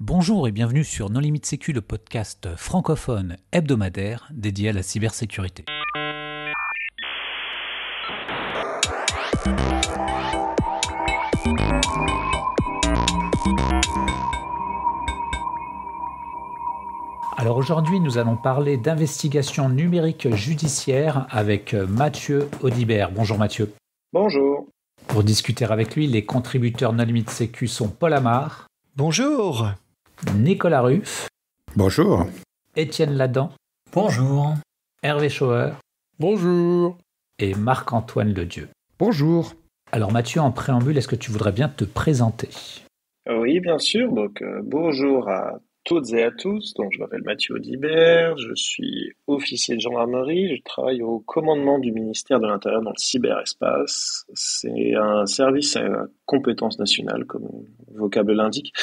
Bonjour et bienvenue sur Non Limite Sécu, le podcast francophone hebdomadaire dédié à la cybersécurité. Alors aujourd'hui, nous allons parler d'investigation numérique judiciaire avec Mathieu Audibert. Bonjour Mathieu. Bonjour. Pour discuter avec lui, les contributeurs Non Limite Sécu sont Paul Amar. Bonjour. Nicolas Ruff. Bonjour. Étienne Ladan. Bonjour. Hervé Schauer. Bonjour. Et Marc-Antoine Ledieu. Bonjour. Alors Mathieu, en préambule, est-ce que tu voudrais bien te présenter ? Oui, bien sûr. Bonjour à toutes et à tous. Je m'appelle Mathieu Audibert, je suis officier de gendarmerie, je travaille au commandement du ministère de l'Intérieur dans le cyberespace. C'est un service à compétence nationale, comme le vocable l'indique,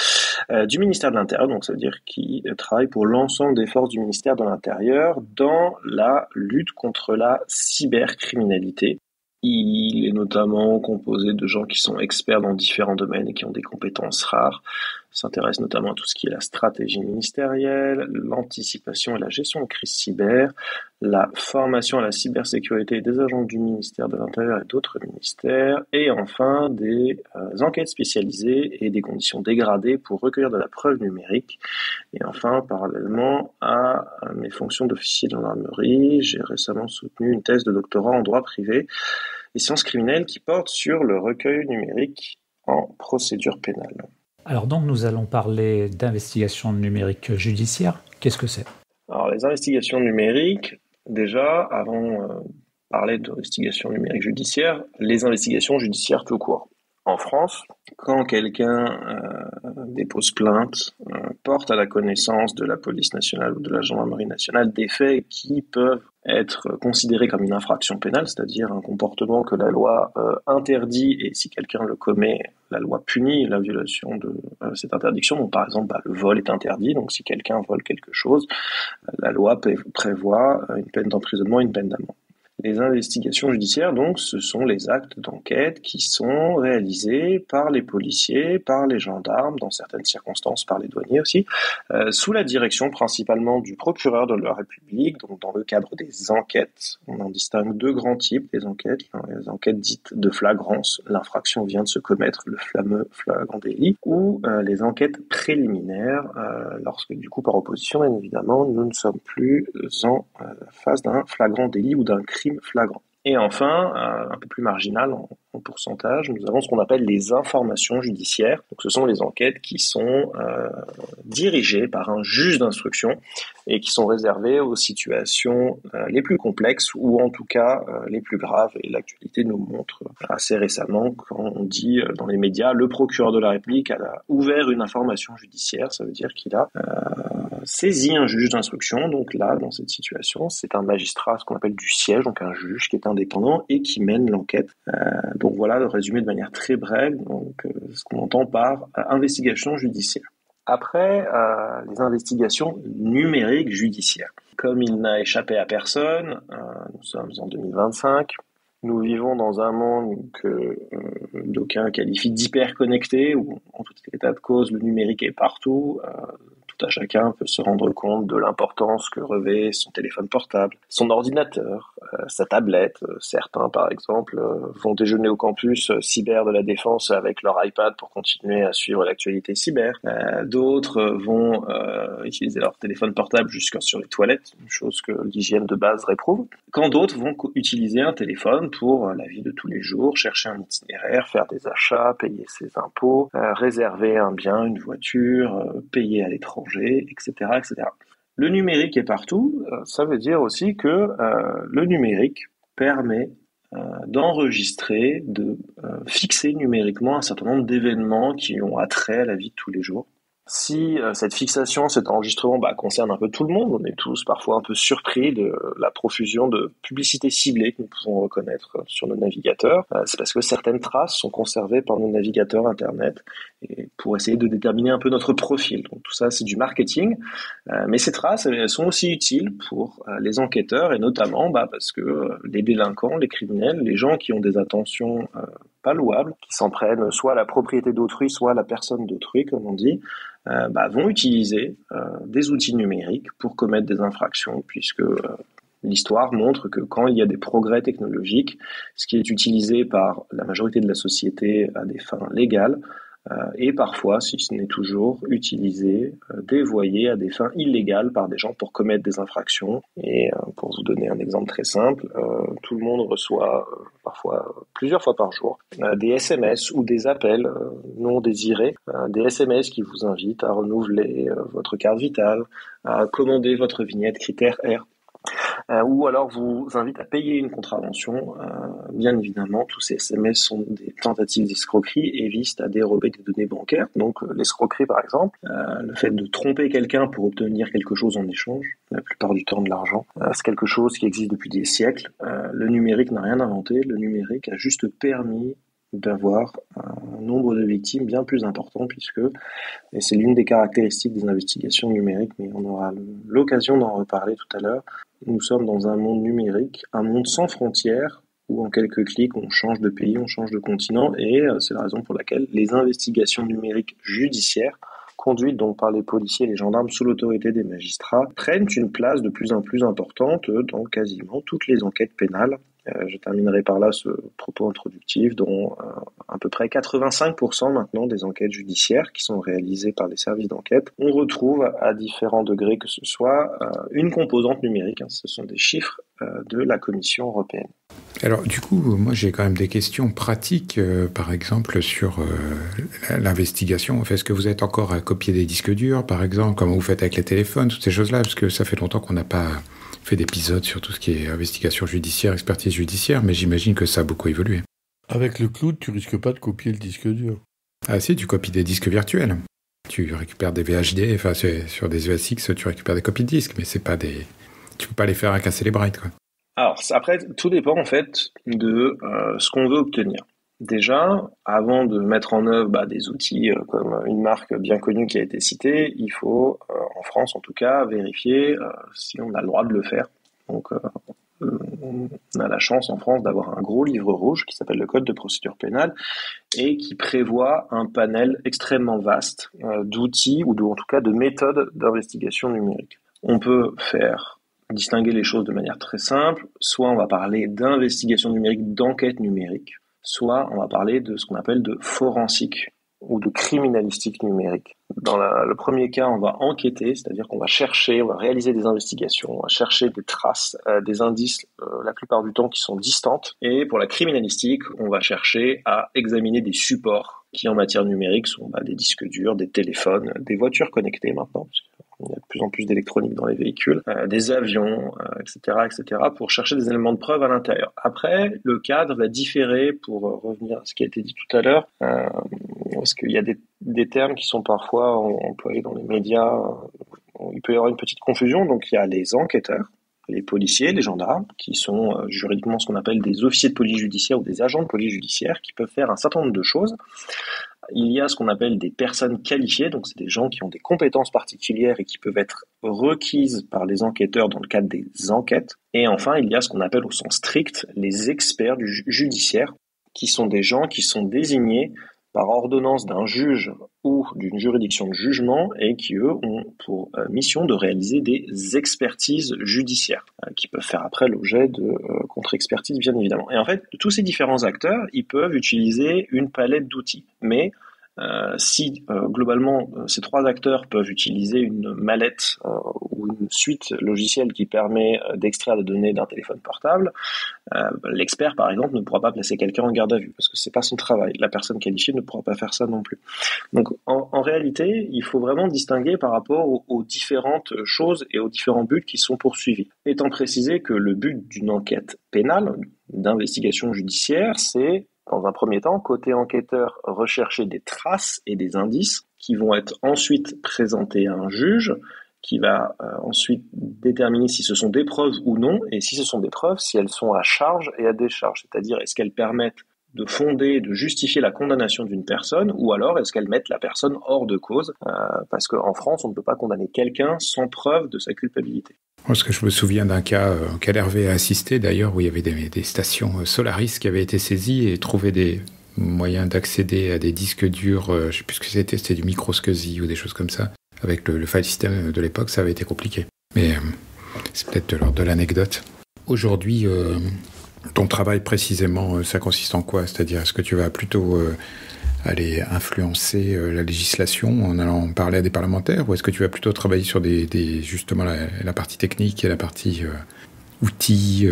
du ministère de l'Intérieur, donc ça veut dire qu'il travaille pour l'ensemble des forces du ministère de l'Intérieur dans la lutte contre la cybercriminalité. Il est notamment composé de gens qui sont experts dans différents domaines et qui ont des compétences rares. Il s'intéresse notamment à tout ce qui est la stratégie ministérielle, l'anticipation et la gestion de crise cyber, la formation à la cybersécurité des agents du ministère de l'Intérieur et d'autres ministères, et enfin des enquêtes spécialisées et des conditions dégradées pour recueillir de la preuve numérique. Et enfin, parallèlement à mes fonctions d'officier de gendarmerie, j'ai récemment soutenu une thèse de doctorat en droit privé et sciences criminelles qui porte sur le recueil numérique en procédure pénale. Alors donc nous allons parler d'investigation numérique judiciaire. Qu'est-ce que c'est ? Alors les investigations numériques, déjà, avant de parler d'investigation numérique judiciaire, les investigations judiciaires tout court. En France, quand quelqu'un dépose plainte, porte à la connaissance de la police nationale ou de la gendarmerie nationale des faits qui peuvent être considérés comme une infraction pénale, c'est-à-dire un comportement que la loi interdit, et si quelqu'un le commet, la loi punit la violation de cette interdiction. Donc par exemple, le vol est interdit, donc si quelqu'un vole quelque chose, la loi prévoit une peine d'emprisonnement et une peine d'amende. Les investigations judiciaires, donc, ce sont les actes d'enquête qui sont réalisés par les policiers, par les gendarmes, dans certaines circonstances par les douaniers aussi, sous la direction principalement du procureur de la République, donc dans le cadre des enquêtes. On en distingue deux grands types des enquêtes. Les enquêtes dites de flagrance, l'infraction vient de se commettre, le fameux flagrant délit, ou les enquêtes préliminaires, lorsque du coup, par opposition, bien évidemment, nous ne sommes plus en face d'un flagrant délit ou d'un crime flagrant. Et enfin, un peu plus marginal en pourcentage, nous avons ce qu'on appelle les informations judiciaires. Donc, ce sont les enquêtes qui sont dirigées par un juge d'instruction et qui sont réservées aux situations les plus complexes ou en tout cas les plus graves. Et l'actualité nous montre assez récemment, quand on dit dans les médias, le procureur de la République a ouvert une information judiciaire, ça veut dire qu'il a saisi un juge d'instruction. Donc là, dans cette situation, c'est un magistrat, ce qu'on appelle du siège, donc un juge qui est indépendant et qui mène l'enquête. Donc voilà, le résumé de manière très brève, ce qu'on entend par investigation judiciaire. Après, les investigations numériques judiciaires. Comme il n'a échappé à personne, nous sommes en 2025, nous vivons dans un monde que d'aucuns qualifient d'hyper-connecté, où en tout état de cause, le numérique est partout. Tout à chacun peut se rendre compte de l'importance que revêt son téléphone portable, son ordinateur, sa tablette. Certains, par exemple, vont déjeuner au campus cyber de la Défense avec leur iPad pour continuer à suivre l'actualité cyber. D'autres vont utiliser leur téléphone portable jusqu'à sur les toilettes, une chose que l'hygiène de base réprouve. Quand d'autres vont utiliser un téléphone pour la vie de tous les jours, chercher un itinéraire, faire des achats, payer ses impôts, réserver un bien, une voiture, payer à l'étranger, etc., etc. Le numérique est partout, ça veut dire aussi que le numérique permet d'enregistrer, de fixer numériquement un certain nombre d'événements qui ont attrait à la vie de tous les jours. Si cette fixation, cet enregistrement concerne un peu tout le monde, on est tous parfois un peu surpris de la profusion de publicités ciblées que nous pouvons reconnaître sur nos navigateurs. C'est parce que certaines traces sont conservées par nos navigateurs Internet et pour essayer de déterminer un peu notre profil. Donc tout ça, c'est du marketing. Mais ces traces, elles sont aussi utiles pour les enquêteurs et notamment parce que les délinquants, les criminels, les gens qui ont des intentions pas louables, qui s'en prennent soit à la propriété d'autrui, soit à la personne d'autrui, comme on dit, vont utiliser des outils numériques pour commettre des infractions, puisque l'histoire montre que quand il y a des progrès technologiques, ce qui est utilisé par la majorité de la société à des fins légales est parfois, si ce n'est toujours, utilisé, dévoyé à des fins illégales par des gens pour commettre des infractions. Et pour vous donner un exemple très simple, tout le monde reçoit parfois plusieurs fois par jour des SMS ou des appels non désirés, des SMS qui vous invitent à renouveler votre carte vitale, à commander votre vignette critère R. Ou alors vous invite à payer une contravention. Bien évidemment, tous ces SMS sont des tentatives d'escroquerie et visent à dérober des données bancaires. Donc l'escroquerie par exemple, le fait de tromper quelqu'un pour obtenir quelque chose en échange, la plupart du temps de l'argent, c'est quelque chose qui existe depuis des siècles. Le numérique n'a rien inventé, le numérique a juste permis d'avoir un nombre de victimes bien plus important et c'est l'une des caractéristiques des investigations numériques, mais on aura l'occasion d'en reparler tout à l'heure. Nous sommes dans un monde numérique, un monde sans frontières, où en quelques clics on change de pays, on change de continent, et c'est la raison pour laquelle les investigations numériques judiciaires, conduites donc par les policiers et les gendarmes sous l'autorité des magistrats, prennent une place de plus en plus importante dans quasiment toutes les enquêtes pénales. Je terminerai par là ce propos introductif, dont à peu près 85% maintenant des enquêtes judiciaires qui sont réalisées par les services d'enquête, on retrouve à différents degrés que ce soit une composante numérique. Ce sont des chiffres de la Commission européenne. Alors du coup, moi j'ai quand même des questions pratiques, par exemple sur l'investigation. Est-ce que vous êtes encore à copier des disques durs, par exemple, comme vous faites avec les téléphones, toutes ces choses-là, parce que ça fait longtemps qu'on n'a pas fait d'épisodes sur tout ce qui est investigation judiciaire, expertise judiciaire, mais j'imagine que ça a beaucoup évolué. Avec le cloud, tu risques pas de copier le disque dur. Ah si, tu copies des disques virtuels. Tu récupères des VHD, enfin sur des ESX, tu récupères des copies de disques, mais c'est pas des... Tu peux pas les faire à casser les brides, quoi. Alors après, tout dépend en fait de ce qu'on veut obtenir. Déjà, avant de mettre en œuvre des outils comme une marque bien connue qui a été citée, il faut, en France en tout cas, vérifier si on a le droit de le faire. Donc on a la chance en France d'avoir un gros livre rouge qui s'appelle le Code de procédure pénale et qui prévoit un panel extrêmement vaste d'outils ou en tout cas de méthodes d'investigation numérique. On peut distinguer les choses de manière très simple. Soit on va parler d'investigation numérique, d'enquête numérique, soit on va parler de ce qu'on appelle de forensique ou de criminalistique numérique. Dans le premier cas, on va enquêter, c'est-à-dire qu'on va chercher, on va réaliser des investigations, on va chercher des traces, des indices, la plupart du temps qui sont distantes. Et pour la criminalistique, on va chercher à examiner des supports qui en matière numérique sont des disques durs, des téléphones, des voitures connectées maintenant, il y a de plus en plus d'électronique dans les véhicules, des avions, etc., pour chercher des éléments de preuve à l'intérieur. Après, le cadre va différer, pour revenir à ce qui a été dit tout à l'heure, parce qu'il y a des termes qui sont parfois employés dans les médias. Il peut y avoir une petite confusion. Donc, il y a les enquêteurs, les policiers, les gendarmes, qui sont juridiquement ce qu'on appelle des officiers de police judiciaire ou des agents de police judiciaire, qui peuvent faire un certain nombre de choses. Il y a ce qu'on appelle des personnes qualifiées, donc c'est des gens qui ont des compétences particulières et qui peuvent être requises par les enquêteurs dans le cadre des enquêtes. Et enfin, il y a ce qu'on appelle au sens strict les experts du judiciaire, qui sont des gens qui sont désignés par ordonnance d'un juge ou d'une juridiction de jugement et qui, eux, ont pour mission de réaliser des expertises judiciaires qui peuvent faire après l'objet de contre-expertise, bien évidemment. Et en fait, tous ces différents acteurs, ils peuvent utiliser une palette d'outils. Mais si globalement ces trois acteurs peuvent utiliser une mallette ou une suite logicielle qui permet d'extraire des données d'un téléphone portable, l'expert par exemple ne pourra pas placer quelqu'un en garde à vue parce que c'est pas son travail. La personne qualifiée ne pourra pas faire ça non plus. Donc en réalité, il faut vraiment distinguer par rapport aux différentes choses et aux différents buts qui sont poursuivis. Étant précisé que le but d'une enquête pénale, d'investigation judiciaire, c'est dans un premier temps, côté enquêteur, rechercher des traces et des indices qui vont être ensuite présentés à un juge qui va ensuite déterminer si ce sont des preuves ou non, et si ce sont des preuves, si elles sont à charge et à décharge, c'est-à-dire est-ce qu'elles permettent de fonder, de justifier la condamnation d'une personne, ou alors est-ce qu'elles mettent la personne hors de cause, parce qu'en France, on ne peut pas condamner quelqu'un sans preuve de sa culpabilité. Parce que je me souviens d'un cas auquel Hervé a assisté d'ailleurs, où il y avait des stations Solaris qui avaient été saisies et trouvé des moyen d'accéder à des disques durs, je ne sais plus ce que c'était du micro-SCSI ou des choses comme ça. Avec le file system de l'époque, ça avait été compliqué. Mais c'est peut-être de l'ordre de l'anecdote. Aujourd'hui, ton travail précisément, ça consiste en quoi? C'est-à-dire, est-ce que tu vas plutôt aller influencer la législation en allant parler à des parlementaires, ou est-ce que tu vas plutôt travailler sur justement la partie technique et la partie outils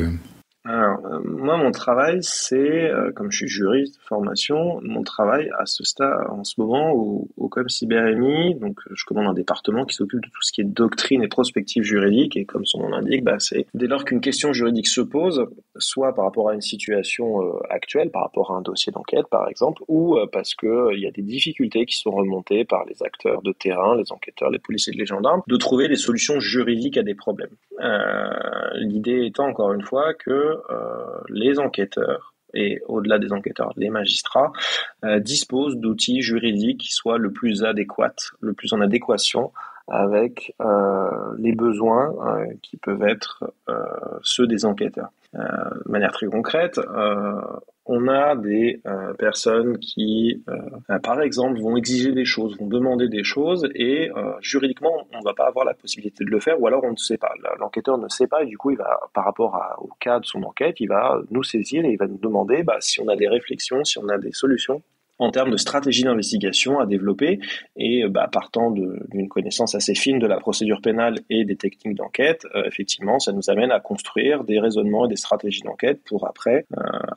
Alors, moi, mon travail, c'est, comme je suis juriste de formation, mon travail à ce stade, en ce moment, au COM CyberMI, donc je commande un département qui s'occupe de tout ce qui est doctrine et prospective juridique, et comme son nom l'indique, c'est dès lors qu'une question juridique se pose, soit par rapport à une situation actuelle, par rapport à un dossier d'enquête, par exemple, ou parce que il y a des difficultés qui sont remontées par les acteurs de terrain, les enquêteurs, les policiers et les gendarmes, de trouver des solutions juridiques à des problèmes. L'idée étant, encore une fois, que les enquêteurs, et au-delà des enquêteurs, les magistrats, disposent d'outils juridiques qui soient le plus adéquats, le plus en adéquation avec les besoins qui peuvent être ceux des enquêteurs. De manière très concrète, on a des personnes qui, par exemple, vont exiger des choses, vont demander des choses, et juridiquement, on ne va pas avoir la possibilité de le faire, ou alors on ne sait pas. L'enquêteur ne sait pas, et du coup, il va, par rapport au cas de son enquête, il va nous saisir et il va nous demander si on a des réflexions, si on a des solutions en termes de stratégie d'investigation à développer, et partant d'une connaissance assez fine de la procédure pénale et des techniques d'enquête, effectivement, ça nous amène à construire des raisonnements et des stratégies d'enquête pour après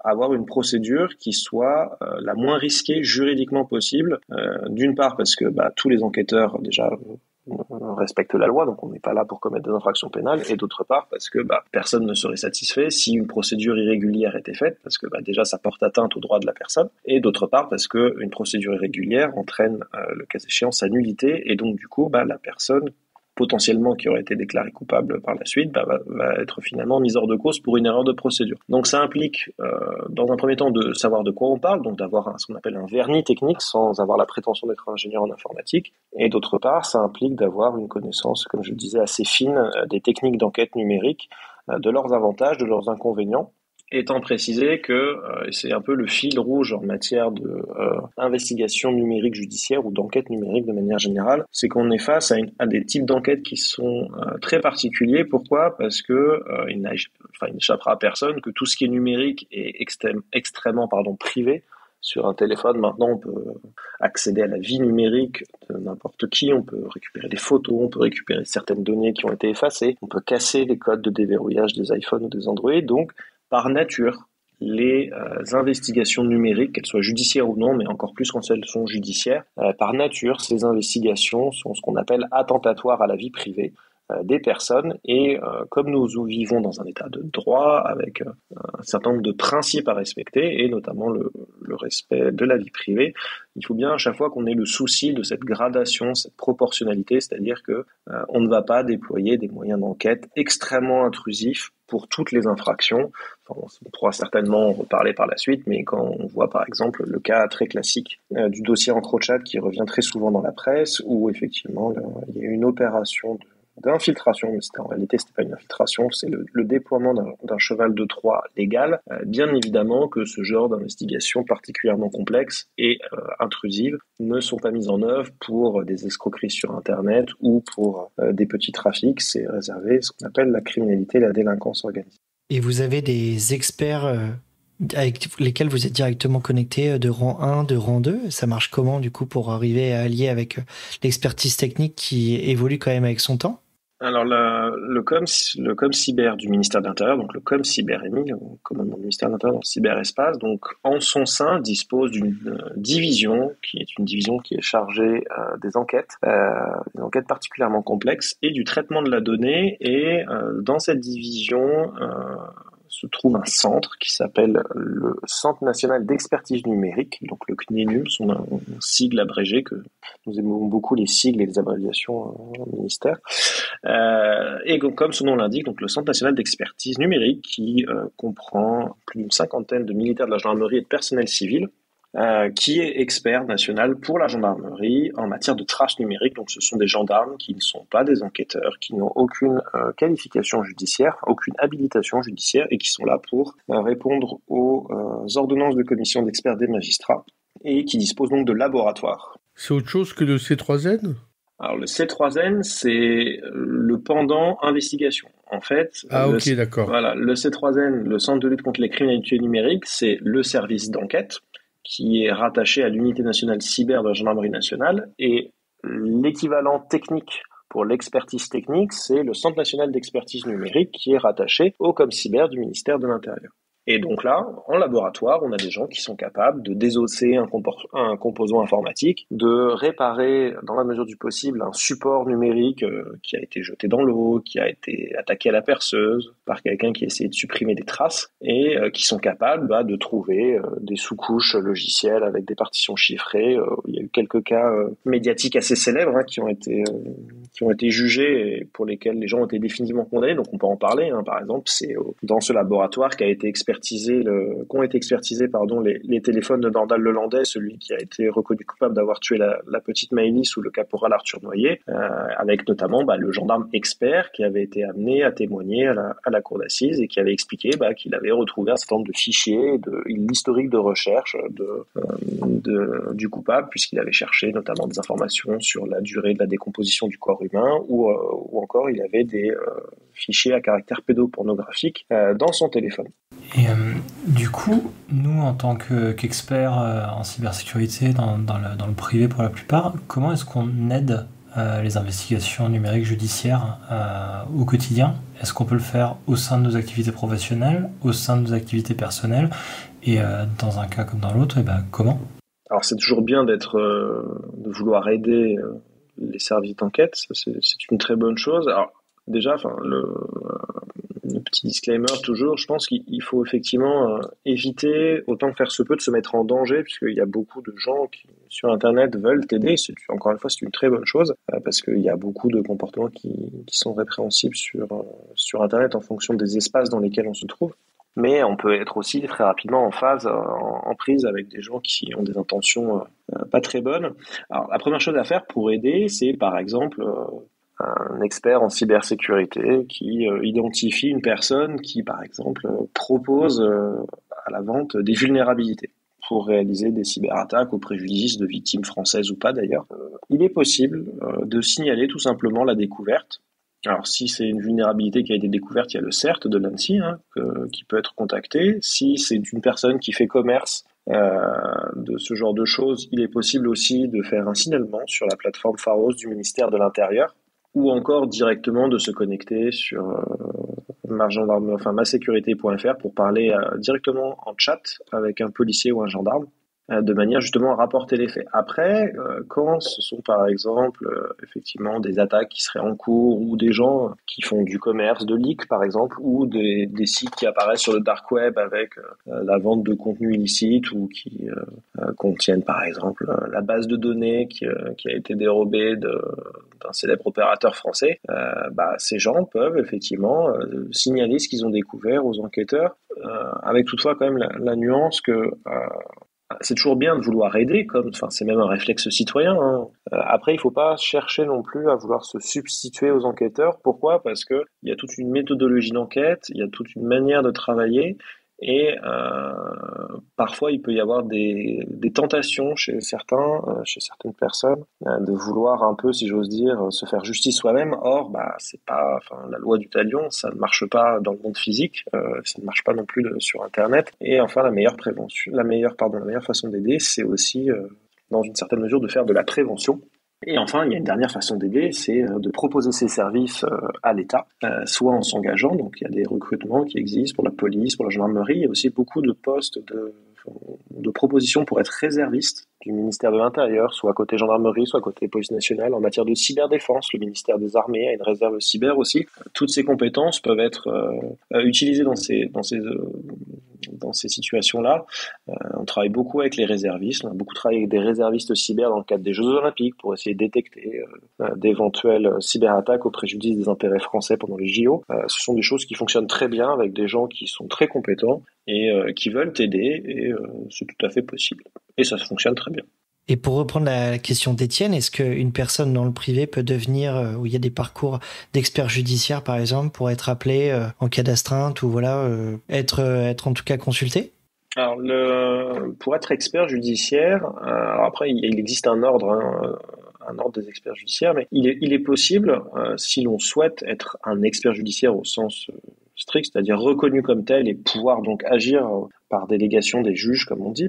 avoir une procédure qui soit la moins risquée juridiquement possible, d'une part parce que tous les enquêteurs déjà respecte la loi, donc on n'est pas là pour commettre des infractions pénales, et d'autre part parce que personne ne serait satisfait si une procédure irrégulière était faite, parce que déjà ça porte atteinte aux droits de la personne, et d'autre part parce que une procédure irrégulière entraîne le cas échéant sa nullité, et donc du coup la personne potentiellement qui aurait été déclarée coupable par la suite, va être finalement mise hors de cause pour une erreur de procédure. Donc ça implique, dans un premier temps, de savoir de quoi on parle, donc d'avoir ce qu'on appelle un vernis technique, sans avoir la prétention d'être ingénieur en informatique, et d'autre part, ça implique d'avoir une connaissance, comme je le disais, assez fine des techniques d'enquête numérique, de leurs avantages, de leurs inconvénients, étant précisé que c'est un peu le fil rouge en matière de investigation numérique judiciaire ou d'enquête numérique de manière générale, c'est qu'on est face à des types d'enquêtes qui sont très particuliers. Pourquoi ? Parce que il n'échappera à personne que tout ce qui est numérique est extrêmement privé. Sur un téléphone, maintenant, on peut accéder à la vie numérique de n'importe qui, on peut récupérer des photos, on peut récupérer certaines données qui ont été effacées, on peut casser les codes de déverrouillage des iPhones ou des Android, donc par nature, les investigations numériques, qu'elles soient judiciaires ou non, mais encore plus quand elles sont judiciaires, par nature, ces investigations sont ce qu'on appelle attentatoires à la vie privée des personnes, et comme nous vivons dans un état de droit avec un certain nombre de principes à respecter, et notamment le respect de la vie privée, il faut bien à chaque fois qu'on ait le souci de cette gradation, cette proportionnalité, c'est-à-dire que on ne va pas déployer des moyens d'enquête extrêmement intrusifs pour toutes les infractions. Enfin, on pourra certainement en reparler par la suite, mais quand on voit par exemple le cas très classique du dossier EncroChat qui revient très souvent dans la presse, où effectivement il y a eu une opération d'infiltration, mais en réalité c'était pas une infiltration, c'est le déploiement d'un cheval de Troie légal. Bien évidemment que ce genre d'investigations particulièrement complexes et intrusives ne sont pas mises en œuvre pour des escroqueries sur Internet ou pour des petits trafics. C'est réservé ce qu'on appelle la criminalité et la délinquance organisée. Et vous avez des experts avec lesquels vous êtes directement connectés de rang 1, de rang 2. Ça marche comment du coup pour arriver à allier avec l'expertise technique qui évolue quand même avec son temps ? Alors le COM cyber du ministère de l'Intérieur, donc le COM CyberMI, le commandement du ministère de l'Intérieur dans le cyberespace, donc en son sein dispose d'une division qui est chargée des enquêtes particulièrement complexes et du traitement de la donnée. Et dans cette division se trouve un centre qui s'appelle le Centre national d'expertise numérique, donc le CNENUM, son sigle abrégé, que nous aimons beaucoup les sigles et les abréviations au ministère. Et comme son nom l'indique, donc le Centre national d'expertise numérique qui comprend plus d'une 50aine de militaires de la gendarmerie et de personnel civil, qui est expert national pour la gendarmerie en matière de traces numériques. Donc ce sont des gendarmes qui ne sont pas des enquêteurs, qui n'ont aucune qualification judiciaire, aucune habilitation judiciaire et qui sont là pour répondre aux ordonnances de commission d'experts des magistrats et qui disposent donc de laboratoires. C'est autre chose que le C3N ? Alors le C3N, c'est le pendant investigation. En fait, d'accord. Voilà, le C3N, le Centre de lutte contre les criminalités numériques, c'est le service d'enquête qui est rattaché à l'unité nationale cyber de la gendarmerie nationale, et l'équivalent technique pour l'expertise technique, c'est le Centre national d'expertise numérique qui est rattaché au ComCyber du ministère de l'Intérieur. Et donc là, en laboratoire, on a des gens qui sont capables de désosser un composant informatique, de réparer, dans la mesure du possible, un support numérique qui a été jeté dans l'eau, qui a été attaqué à la perceuse par quelqu'un qui a essayé de supprimer des traces, et qui sont capables de trouver des sous-couches logicielles avec des partitions chiffrées. Il y a eu quelques cas médiatiques assez célèbres qui ont été jugés et pour lesquels les gens ont été définitivement condamnés. Donc on peut en parler. Par exemple, c'est dans ce laboratoire qu'ont été expertisés les téléphones de Nordal Lelandais, celui qui a été reconnu coupable d'avoir tué la petite Maëlys ou le caporal Arthur Noyer, avec notamment le gendarme expert qui avait été amené à témoigner à la cour d'assises et qui avait expliqué qu'il avait retrouvé un certain nombre de fichiers, l'historique de recherche du coupable, puisqu'il avait cherché notamment des informations sur la durée de la décomposition du corps humain ou encore il avait des fichiers à caractère pédopornographique dans son téléphone. Et du coup, nous, en tant qu'experts en cybersécurité dans le privé pour la plupart, comment est-ce qu'on aide les investigations numériques judiciaires au quotidien ? Est-ce qu'on peut le faire au sein de nos activités professionnelles, au sein de nos activités personnelles ? Et dans un cas comme dans l'autre, comment ? Alors c'est toujours bien de vouloir aider les services d'enquête, c'est une très bonne chose. Alors déjà, le petit disclaimer toujours, je pense qu'il faut effectivement éviter autant que faire se peut de se mettre en danger, puisqu'il y a beaucoup de gens qui sur Internet veulent t'aider. Encore une fois, c'est une très bonne chose parce qu'il y a beaucoup de comportements qui sont répréhensibles sur Internet en fonction des espaces dans lesquels on se trouve. Mais on peut être aussi très rapidement en prise avec des gens qui ont des intentions pas très bonnes. Alors la première chose à faire pour aider, c'est par exemple un expert en cybersécurité qui identifie une personne qui, par exemple, propose à la vente des vulnérabilités pour réaliser des cyberattaques au préjudice de victimes françaises ou pas d'ailleurs. Il est possible de signaler tout simplement la découverte. Alors si c'est une vulnérabilité qui a été découverte, il y a le CERT de l'ANSSI qui peut être contacté. Si c'est une personne qui fait commerce de ce genre de choses, il est possible aussi de faire un signalement sur la plateforme Pharos du ministère de l'Intérieur, ou encore directement de se connecter sur masécurité.fr pour parler directement en chat avec un policier ou un gendarme, de manière justement à rapporter les faits. Après, quand ce sont par exemple effectivement des attaques qui seraient en cours ou des gens qui font du commerce de leaks par exemple, ou des sites qui apparaissent sur le dark web avec la vente de contenu illicite ou qui contiennent par exemple la base de données qui a été dérobée d'un célèbre opérateur français, ces gens peuvent effectivement signaler ce qu'ils ont découvert aux enquêteurs, avec toutefois quand même la nuance que c'est toujours bien de vouloir aider, c'est même un réflexe citoyen. Après, il faut pas chercher non plus à vouloir se substituer aux enquêteurs. Pourquoi ? Parce que il y a toute une méthodologie d'enquête, il y a toute une manière de travailler, et parfois il peut y avoir des tentations chez certaines personnes, de vouloir un peu, si j'ose dire, se faire justice soi-même. Or, c'est pas, la loi du talion, ça ne marche pas dans le monde physique, ça ne marche pas non plus sur Internet. Et enfin, la meilleure façon d'aider, c'est aussi, dans une certaine mesure, de faire de la prévention. Et enfin, il y a une dernière façon d'aider, c'est de proposer ses services à l'État, soit en s'engageant. Donc il y a des recrutements qui existent pour la police, pour la gendarmerie. Il y a aussi beaucoup de postes de propositions pour être réserviste du ministère de l'Intérieur, soit côté gendarmerie, soit côté police nationale, en matière de cyberdéfense. Le ministère des Armées a une réserve cyber aussi. Toutes ces compétences peuvent être utilisées dans ces situations-là. On travaille beaucoup avec les réservistes. On a beaucoup travaillé avec des réservistes cyber dans le cadre des Jeux Olympiques pour essayer de détecter d'éventuelles cyberattaques au préjudice des intérêts français pendant les JO. Ce sont des choses qui fonctionnent très bien avec des gens qui sont très compétents et qui veulent t'aider, et c'est tout à fait possible. et ça fonctionne très bien. Et pour reprendre la question d'Étienne, est-ce qu'une personne dans le privé peut devenir, où il y a des parcours d'expert judiciaire par exemple, pour être appelé en cas d'astreinte ou être en tout cas consulté? Alors, pour être expert judiciaire, alors après, il existe un ordre des experts judiciaires, mais il est possible, si l'on souhaite être un expert judiciaire au sens strict, c'est-à-dire reconnu comme tel et pouvoir donc agir par délégation des juges, comme on dit,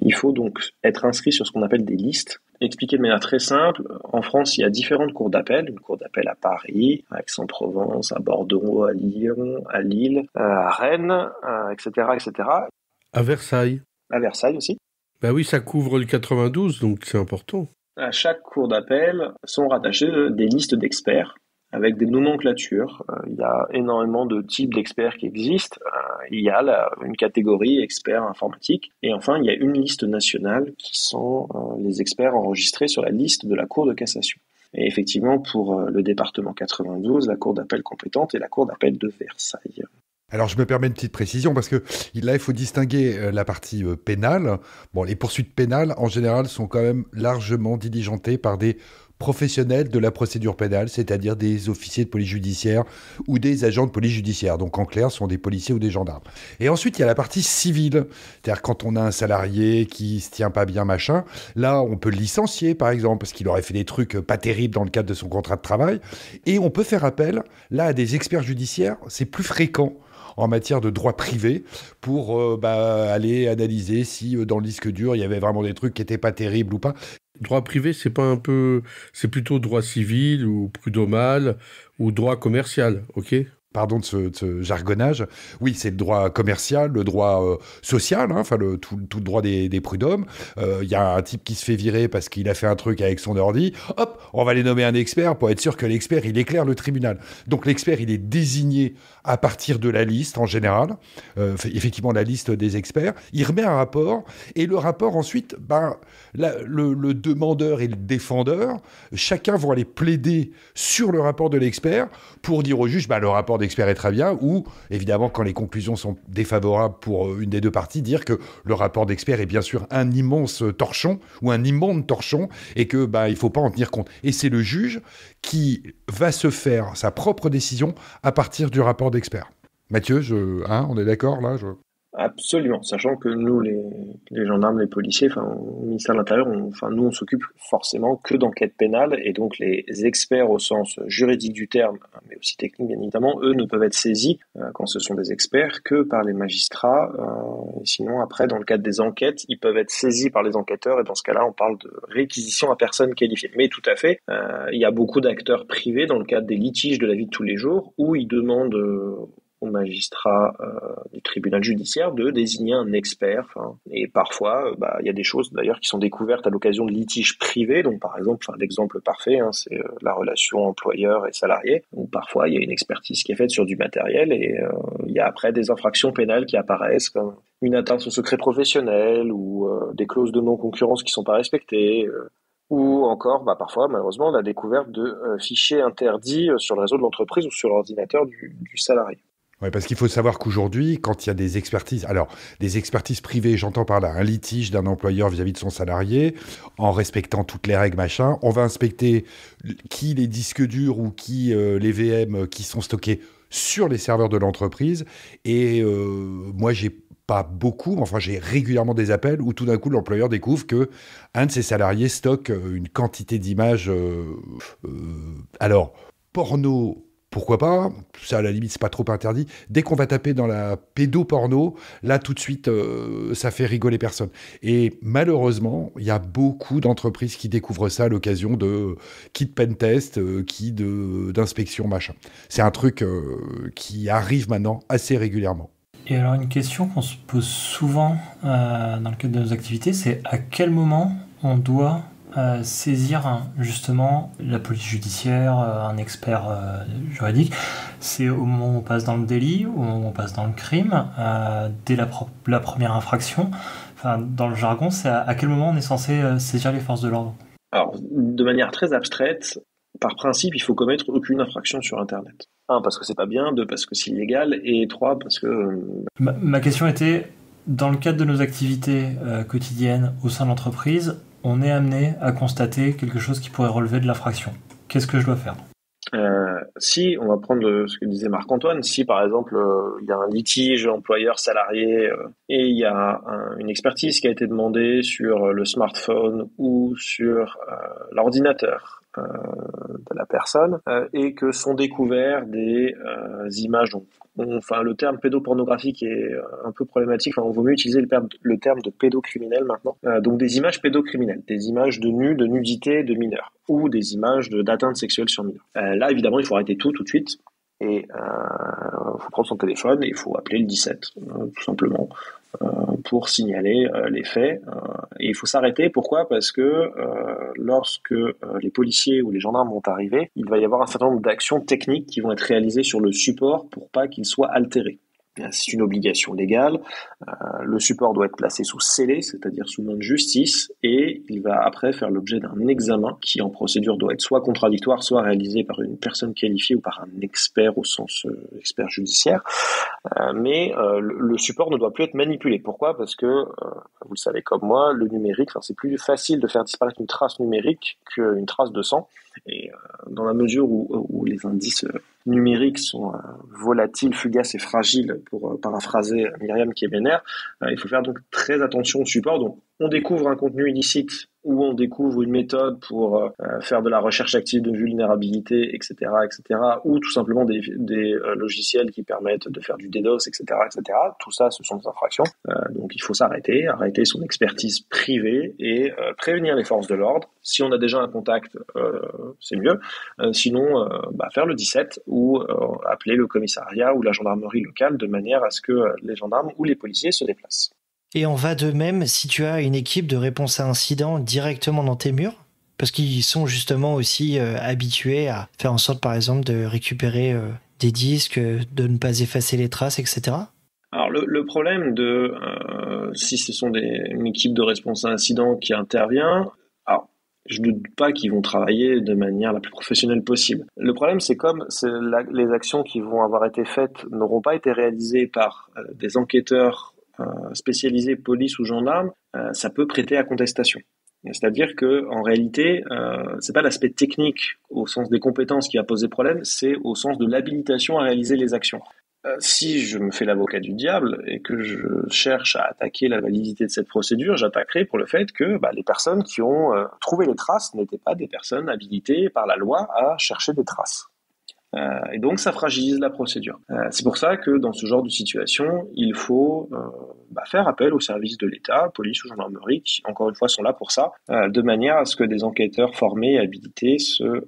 il faut donc être inscrit sur ce qu'on appelle des listes. Expliqué de manière très simple, en France, il y a différentes cours d'appel. Une cour d'appel à Paris, à Aix-en-Provence, à Bordeaux, à Lyon, à Lille, à Rennes, etc., etc. À Versailles. À Versailles aussi. Ben oui, ça couvre le 92, donc c'est important. À chaque cour d'appel sont rattachées des listes d'experts avec des nomenclatures. Il y a énormément de types d'experts qui existent. Il y a une catégorie experts informatiques. Et enfin, il y a une liste nationale qui sont les experts enregistrés sur la liste de la Cour de cassation. Et effectivement, pour le département 92, la cour d'appel compétente est la cour d'appel de Versailles. Alors, je me permets une petite précision parce que là, il faut distinguer la partie pénale. Bon, les poursuites pénales, en général, sont quand même largement diligentées par des professionnels de la procédure pénale, c'est-à-dire des officiers de police judiciaire ou des agents de police judiciaire. Donc, en clair, ce sont des policiers ou des gendarmes. Et ensuite, il y a la partie civile. C'est-à-dire quand on a un salarié qui se tient pas bien, machin, là, on peut le licencier, par exemple, parce qu'il aurait fait des trucs pas terribles dans le cadre de son contrat de travail. Et on peut faire appel, là, à des experts judiciaires. C'est plus fréquent en matière de droit privé pour aller analyser si dans le disque dur, il y avait vraiment des trucs qui n'étaient pas terribles ou pas. Droit privé, c'est plutôt droit civil ou prud'homal ou droit commercial, ok ? Pardon de ce jargonnage. Oui, c'est le droit commercial, le droit social, tout le droit des prud'hommes. Il y a un type qui se fait virer parce qu'il a fait un truc avec son ordi. Hop, on va les nommer un expert pour être sûr que l'expert, il éclaire le tribunal. Donc l'expert, il est désigné à partir de la liste, en général. Effectivement, la liste des experts. Il remet un rapport et le rapport, ensuite, le demandeur et le défendeur, chacun vont aller plaider sur le rapport de l'expert pour dire au juge, le rapport d'expert est très bien, ou évidemment quand les conclusions sont défavorables pour une des deux parties, dire que le rapport d'expert est bien sûr un immense torchon ou un immonde torchon et que il faut pas en tenir compte. Et c'est le juge qui va se faire sa propre décision à partir du rapport d'expert. Mathieu, on est d'accord là Absolument, sachant que nous, les gendarmes, les policiers, au ministère de l'Intérieur, nous, on s'occupe forcément que d'enquête pénale, et donc les experts au sens juridique du terme, mais aussi technique bien évidemment, eux ne peuvent être saisis, quand ce sont des experts, que par les magistrats. Et sinon, après, dans le cadre des enquêtes, ils peuvent être saisis par les enquêteurs, et dans ce cas-là, on parle de réquisition à personne qualifiée. Mais tout à fait, il y a beaucoup d'acteurs privés dans le cadre des litiges de la vie de tous les jours, où ils demandent aux magistrats du tribunal judiciaire de désigner un expert. Et parfois, il y a des choses d'ailleurs qui sont découvertes à l'occasion de litiges privés. Donc par exemple, l'exemple parfait, c'est la relation employeur et salarié. Où parfois, il y a une expertise qui est faite sur du matériel et il y a après des infractions pénales qui apparaissent comme une atteinte au secret professionnel ou des clauses de non-concurrence qui sont pas respectées. Ou encore, parfois, malheureusement, la découverte de fichiers interdits sur le réseau de l'entreprise ou sur l'ordinateur du salarié. Oui, parce qu'il faut savoir qu'aujourd'hui, quand il y a des expertises privées, j'entends par là un litige d'un employeur vis-à-vis de son salarié, en respectant toutes les règles, on va inspecter qui les disques durs ou qui les VM qui sont stockés sur les serveurs de l'entreprise. Et moi, j'ai pas beaucoup, mais j'ai régulièrement des appels où tout d'un coup, l'employeur découvre que un de ses salariés stocke une quantité d'images, porno. Pourquoi pas ? Ça, à la limite, c'est pas trop interdit. Dès qu'on va taper dans la pédoporno, là, tout de suite, ça fait rigoler personne. Et malheureusement, il y a beaucoup d'entreprises qui découvrent ça à l'occasion de kits pentest, kits d'inspection, machin. C'est un truc qui arrive maintenant assez régulièrement. Et alors, une question qu'on se pose souvent dans le cadre de nos activités, c'est à quel moment on doit saisir justement la police judiciaire, un expert juridique. C'est au moment où on passe dans le délit, au moment où on passe dans le crime, dès la première infraction. Dans le jargon, c'est à quel moment on est censé saisir les forces de l'ordre ? Alors, de manière très abstraite, par principe, il faut commettre aucune infraction sur Internet. 1, parce que c'est pas bien, 2, parce que c'est illégal, et 3, parce que... Ma question était, dans le cadre de nos activités quotidiennes au sein de l'entreprise, on est amené à constater quelque chose qui pourrait relever de l'infraction. Qu'est-ce que je dois faire ? Si, on va prendre ce que disait Marc-Antoine, si par exemple il y a un litige employeur-salarié et il y a une expertise qui a été demandée sur le smartphone ou sur l'ordinateur de la personne et que sont découverts des images, donc, enfin le terme pédopornographique est un peu problématique, enfin on vaut mieux utiliser le terme de pédocriminel maintenant, donc des images pédocriminelles, des images de nus, de nudité de mineurs ou des images d'atteinte sexuelle sur mineurs. Là évidemment il faut arrêter tout de suite et il faut prendre son téléphone et il faut appeler le 17 tout simplement pour signaler les faits. Et il faut s'arrêter. Pourquoi ? Parce que lorsque les policiers ou les gendarmes vont arriver, il va y avoir un certain nombre d'actions techniques qui vont être réalisées sur le support pour pas qu'il soit altéré. C'est une obligation légale. Le support doit être placé sous scellé, c'est-à-dire sous main de justice, et il va après faire l'objet d'un examen qui, en procédure, doit être soit contradictoire, soit réalisé par une personne qualifiée ou par un expert au sens expert judiciaire. Mais le support ne doit plus être manipulé. Pourquoi ? Parce que, vous le savez comme moi, le numérique, c'est plus facile de faire disparaître une trace numérique qu'une trace de sang. Et dans la mesure où les indices numériques sont volatiles, fugaces et fragiles, pour paraphraser Myriam Kebener, il faut faire donc très attention au support. Donc, on découvre un contenu illicite ou on découvre une méthode pour faire de la recherche active de vulnérabilité, etc., ou tout simplement des logiciels qui permettent de faire du DDoS, etc., etc. Tout ça, ce sont des infractions. Donc, il faut arrêter son expertise privée et prévenir les forces de l'ordre. Si on a déjà un contact, c'est mieux. Sinon, faire le 17 ou appeler le commissariat ou la gendarmerie locale de manière à ce que les gendarmes ou les policiers se déplacent. Et on va de même si tu as une équipe de réponse à incident directement dans tes murs, parce qu'ils sont justement aussi habitués à faire en sorte, par exemple, de récupérer des disques, de ne pas effacer les traces, etc. Alors le problème si ce sont une équipe de réponse à incident qui intervient, alors je ne doute pas qu'ils vont travailler de manière la plus professionnelle possible. Le problème, c'est les actions qui vont avoir été faites n'auront pas été réalisées par des enquêteurs spécialisés, police ou gendarmes, ça peut prêter à contestation. C'est-à-dire que en réalité, c'est pas l'aspect technique au sens des compétences qui a posé problème, c'est au sens de l'habilitation à réaliser les actions. Si je me fais l'avocat du diable et que je cherche à attaquer la validité de cette procédure, j'attaquerai pour le fait que les personnes qui ont trouvé les traces n'étaient pas des personnes habilitées par la loi à chercher des traces. Et donc ça fragilise la procédure. C'est pour ça que dans ce genre de situation, il faut faire appel aux services de l'État, police ou gendarmerie, qui encore une fois sont là pour ça, de manière à ce que des enquêteurs formés et habilités se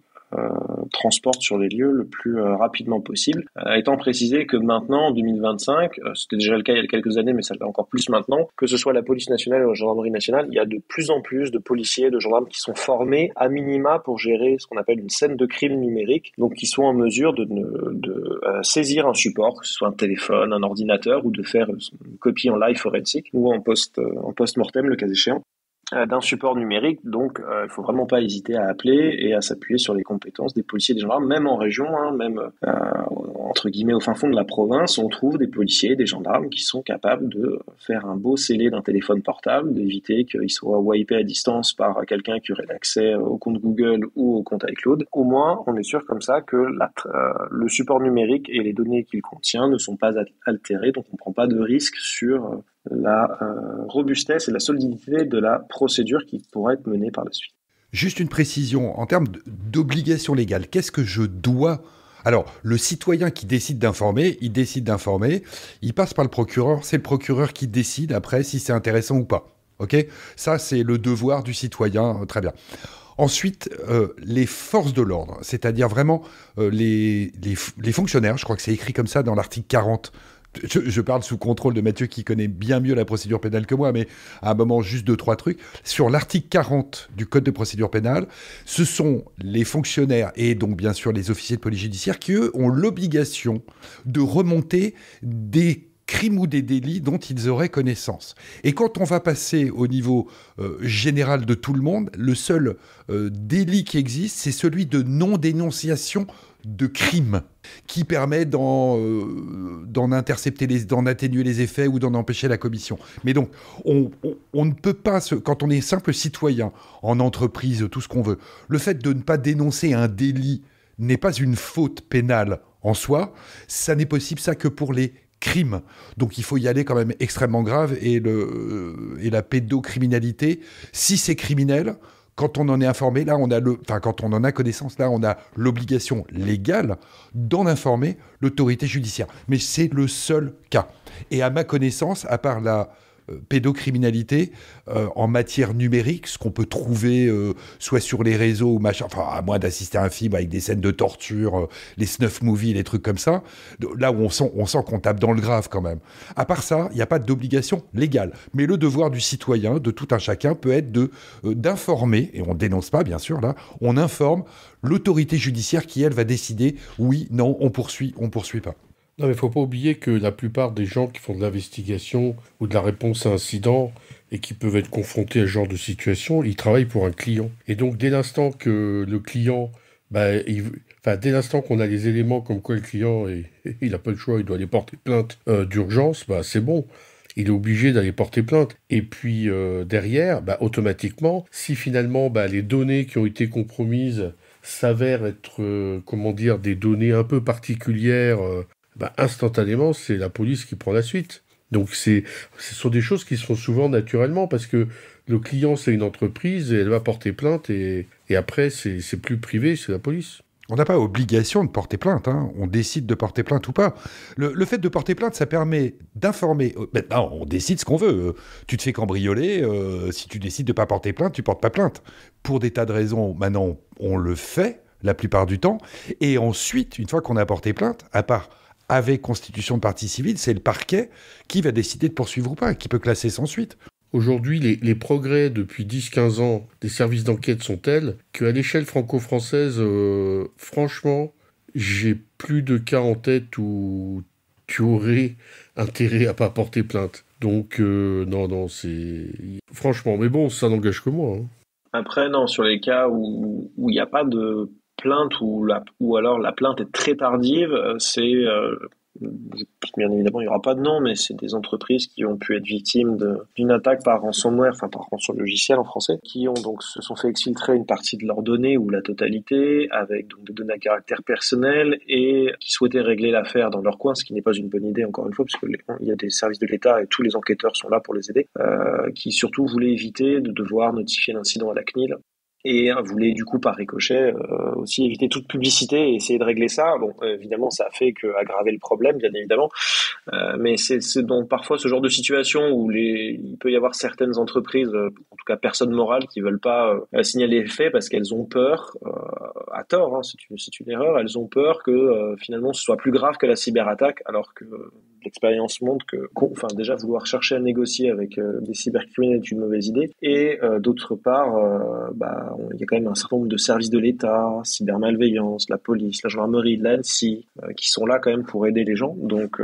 transportent sur les lieux le plus rapidement possible, étant précisé que maintenant, en 2025, c'était déjà le cas il y a quelques années, mais ça l'est encore plus maintenant, que ce soit la police nationale ou la gendarmerie nationale, il y a de plus en plus de policiers, de gendarmes qui sont formés à minima pour gérer ce qu'on appelle une scène de crime numérique, donc qui sont en mesure de saisir un support, que ce soit un téléphone, un ordinateur, ou de faire une copie en live forensique ou en post-mortem, le cas échéant, d'un support numérique. Donc il faut vraiment pas hésiter à appeler et à s'appuyer sur les compétences des policiers et des gendarmes, même en région, même entre guillemets au fin fond de la province, on trouve des policiers et des gendarmes qui sont capables de faire un beau scellé d'un téléphone portable, d'éviter qu'il soit wipé à distance par quelqu'un qui aurait l'accès au compte Google ou au compte iCloud. Au moins, on est sûr comme ça que le support numérique et les données qu'il contient ne sont pas altérées, donc on ne prend pas de risque sur la robustesse et la solidité de la procédure qui pourrait être menée par la suite. Juste une précision, en termes d'obligation légale, qu'est-ce que je dois... Alors, le citoyen qui décide d'informer, il passe par le procureur, c'est le procureur qui décide après si c'est intéressant ou pas. Ok ? Ça, c'est le devoir du citoyen, très bien. Ensuite, les forces de l'ordre, c'est-à-dire vraiment les fonctionnaires, je crois que c'est écrit comme ça dans l'article 40. Je parle sous contrôle de Mathieu qui connaît bien mieux la procédure pénale que moi, mais à un moment, juste 2-3 trucs. Sur l'article 40 du Code de procédure pénale, ce sont les fonctionnaires et donc bien sûr les officiers de police judiciaire qui, eux, ont l'obligation de remonter des crimes ou des délits dont ils auraient connaissance. Et quand on va passer au niveau général de tout le monde, le seul délit qui existe, c'est celui de non-dénonciation de crimes, qui permet d'en intercepter, d'en atténuer les effets ou d'en empêcher la commission. Mais donc, on ne peut pas, quand on est simple citoyen, en entreprise, tout ce qu'on veut, le fait de ne pas dénoncer un délit n'est pas une faute pénale en soi, ça n'est possible ça que pour les crimes. Donc il faut y aller quand même extrêmement grave, et la pédocriminalité, si c'est criminel, quand on en est informé, là, quand on en a connaissance, là, on a l'obligation légale d'en informer l'autorité judiciaire. Mais c'est le seul cas. Et à ma connaissance, à part la pédocriminalité en matière numérique, ce qu'on peut trouver soit sur les réseaux ou machin, enfin à moins d'assister à un film avec des scènes de torture, les snuff movies, les trucs comme ça, là où on sent qu'on tape dans le grave quand même. À part ça, il n'y a pas d'obligation légale. Mais le devoir du citoyen, de tout un chacun, peut être d'informer, et on ne dénonce pas bien sûr là, on informe l'autorité judiciaire qui elle va décider oui, non, on poursuit pas. Non, mais il ne faut pas oublier que la plupart des gens qui font de l'investigation ou de la réponse à incident et qui peuvent être confrontés à ce genre de situation, ils travaillent pour un client. Et donc, dès l'instant que le client, dès l'instant qu'on a les éléments comme quoi le client, il n'a pas le choix, il doit aller porter plainte d'urgence, c'est bon. Il est obligé d'aller porter plainte. Et puis, derrière, automatiquement, si finalement les données qui ont été compromises s'avèrent être, des données un peu particulières, instantanément, c'est la police qui prend la suite. Donc, ce sont des choses qui se font souvent naturellement, parce que le client, c'est une entreprise, et elle va porter plainte, et après, c'est plus privé, c'est la police. On n'a pas obligation de porter plainte, hein. On décide de porter plainte ou pas. Le fait de porter plainte, ça permet d'informer. Maintenant, on décide ce qu'on veut. Tu te fais cambrioler, si tu décides de ne pas porter plainte, tu ne portes pas plainte. Pour des tas de raisons, maintenant, on le fait la plupart du temps. Et ensuite, une fois qu'on a porté plainte, à part avec constitution de partie civile, c'est le parquet qui va décider de poursuivre ou pas, qui peut classer sans suite. Aujourd'hui, les progrès depuis 10-15 ans des services d'enquête sont tels qu'à l'échelle franco-française, franchement, j'ai plus de cas en tête où tu aurais intérêt à pas porter plainte. Donc, non, c'est... Franchement, mais bon, ça n'engage que moi. Hein. Après, non, sur les cas où il n'y a pas de plainte ou alors la plainte est très tardive, c'est... bien évidemment, il n'y aura pas de nom, mais c'est des entreprises qui ont pu être victimes d'une attaque par ransomware, enfin par rançon logiciel en français, qui ont donc se sont fait exfiltrer une partie de leurs données ou la totalité, avec donc des données à caractère personnel, et qui souhaitaient régler l'affaire dans leur coin, ce qui n'est pas une bonne idée encore une fois, parce que il y a des services de l'État et tous les enquêteurs sont là pour les aider, qui surtout voulaient éviter de devoir notifier l'incident à la CNIL. Et voulait du coup par ricochet aussi éviter toute publicité et essayer de régler ça. Bon, évidemment, ça a fait qu'aggraver le problème, bien évidemment. Mais c'est donc parfois ce genre de situation où il peut y avoir certaines entreprises, en tout cas personnes morales, qui veulent pas signaler les faits parce qu'elles ont peur, à tort, hein, c'est une erreur, elles ont peur que finalement ce soit plus grave que la cyberattaque, alors que l'expérience montre que, déjà vouloir chercher à négocier avec des cybercriminels est une mauvaise idée. Et d'autre part, il y a quand même un certain nombre de services de l'État, cybermalveillance, la police, la gendarmerie, l'ANSSI, qui sont là quand même pour aider les gens. Donc,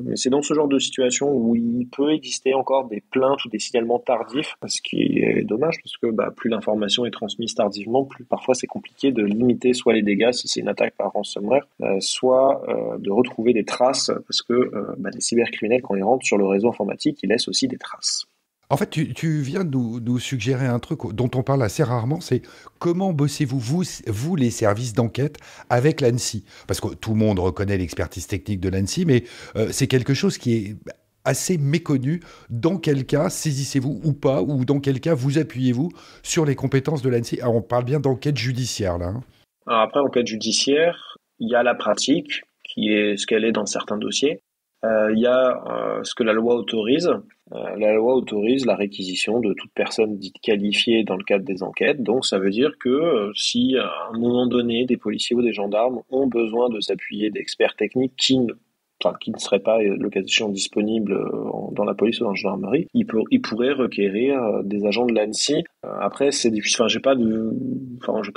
mais c'est dans ce genre de situation où il peut exister encore des plaintes ou des signalements tardifs, ce qui est dommage parce que plus l'information est transmise tardivement, plus parfois c'est compliqué de limiter soit les dégâts si c'est une attaque par ransomware, soit de retrouver des traces parce que les cybercriminels, quand ils rentrent sur le réseau informatique, ils laissent aussi des traces. En fait, tu viens de nous suggérer un truc dont on parle assez rarement, c'est comment bossez-vous, vous les services d'enquête, avec l'ANSSI ? Parce que tout le monde reconnaît l'expertise technique de l'ANSSI, mais c'est quelque chose qui est assez méconnu. Dans quel cas saisissez-vous ou pas, ou dans quel cas vous appuyez-vous sur les compétences de l'ANSSI ? Alors, on parle bien d'enquête judiciaire, là. Hein. Alors après, enquête judiciaire, il y a la pratique, qui est ce qu'elle est dans certains dossiers. Il y a ce que la loi autorise. La loi autorise la réquisition de toute personne dite qualifiée dans le cadre des enquêtes. Donc ça veut dire que si à un moment donné, des policiers ou des gendarmes ont besoin de s'appuyer d'experts techniques qui qui ne serait pas le cas échéant disponible dans la police ou dans la gendarmerie, il pourrait requérir des agents de l'ANSSI. Après, c'est difficile. J'ai pas de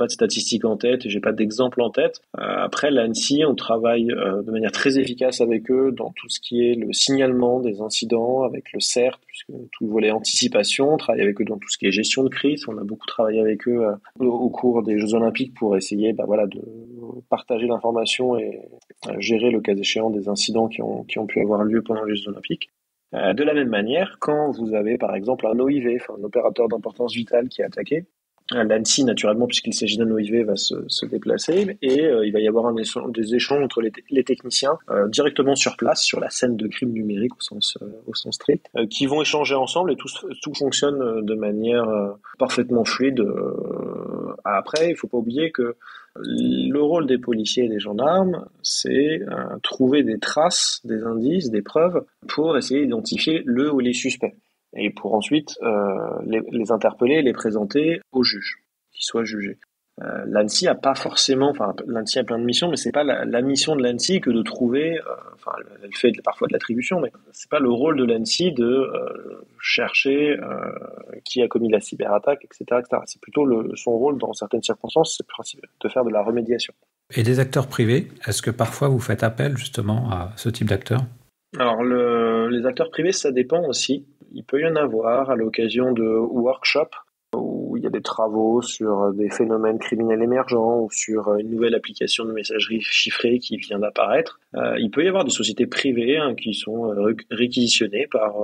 statistiques en tête et j'ai pas d'exemple en tête. Après, l'ANSSI, on travaille de manière très efficace avec eux dans tout ce qui est le signalement des incidents, avec le CERT, puisque tout le volet anticipation. On travaille avec eux dans tout ce qui est gestion de crise. On a beaucoup travaillé avec eux au cours des Jeux Olympiques pour essayer, de partager l'information et gérer le cas échéant des incidents qui ont pu avoir lieu pendant les Jeux Olympiques. De la même manière, quand vous avez par exemple un OIV, un opérateur d'importance vitale qui est attaqué, l'ANSSI, naturellement, puisqu'il s'agit d'un OIV, va se déplacer et il va y avoir des échanges entre les techniciens directement sur place, sur la scène de crime numérique au sens strict, qui vont échanger ensemble et tout fonctionne de manière parfaitement fluide. Après, il faut pas oublier que le rôle des policiers et des gendarmes, c'est trouver des traces, des indices, des preuves pour essayer d'identifier le ou les suspects et pour ensuite les interpeller et les présenter au juge, qui soient jugés. L'ANSSI a pas forcément, l'ANSSI a plein de missions, mais c'est pas la mission de l'ANSSI que de trouver, elle fait parfois de l'attribution, mais c'est pas le rôle de l'ANSSI de chercher qui a commis la cyberattaque, etc., etc. C'est plutôt son rôle dans certaines circonstances, c'est de faire de la remédiation. Et des acteurs privés, est-ce que parfois vous faites appel justement à ce type d'acteurs ? Alors les acteurs privés, ça dépend aussi. Il peut y en avoir à l'occasion de workshops où il y a des travaux sur des phénomènes criminels émergents ou sur une nouvelle application de messagerie chiffrée qui vient d'apparaître. Il peut y avoir des sociétés privées qui sont réquisitionnées par